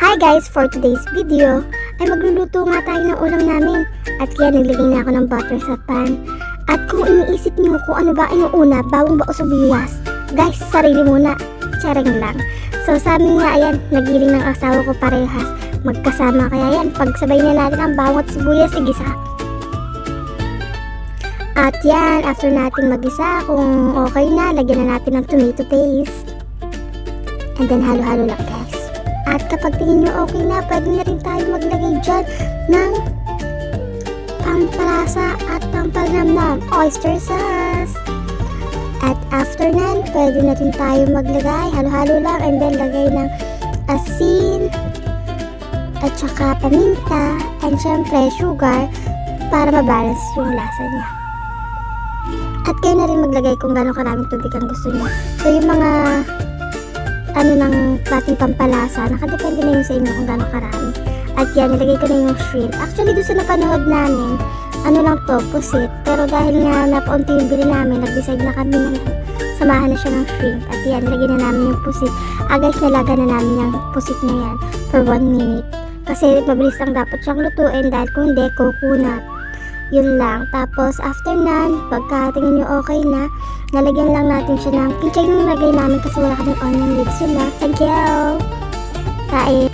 Hi guys! For today's video ay magluluto nga tayo ng ulam namin. At kaya naglagay na ako ng butter sa pan. At kung iniisip niyo kung ano ba inuuna, bawang ba o sibuyas? Guys, sarili muna. Charing lang. So sa amin nga ayan, nagiling ng asawa ko parehas. Magkasama kaya yan, pagsabay na natin ang bawang at sibuyas, igisa. At yan, after natin magisa, kung okay na, lagyan na natin ng tomato paste. And then halo-halo lang guys. At kapag tingin nyo okay na, pwede na rin tayo maglagay dyan ng pampalasa at pampalamnam, oyster sauce. At after nan, pwede na rin tayo maglagay, halo-halo lang, and then lagay ng asin, at saka paminta, and syempre sugar, para mabalance yung lasa niya. At kayo na rin maglagay kung gano'ng karaming tubig ang gusto niyo. So yung mga ng ating pampalasa, nakadepende na yun sa inyo kung gano'ng karami. At yan, nilagay ko na yung shrimp. Actually, doon sa napanood namin, ano lang to, pusit. Pero dahil nga napaunti yung bili namin, nag-decide na kami na samahan na siya ng shrimp. At yan, nilagay na namin yung pusit. Guys, nalaga na namin yung pusit na yan for 1 minute. Kasi mabilis lang dapat siyang lutuin dahil kung hindi, kukunat. Yun lang. Tapos, after nan, pagka tingin nyo okay na, nalagyan lang natin siya ng kinchay yung lagay namin kasi wala kaming onion leaves. Yun lang. Thank you! Kain!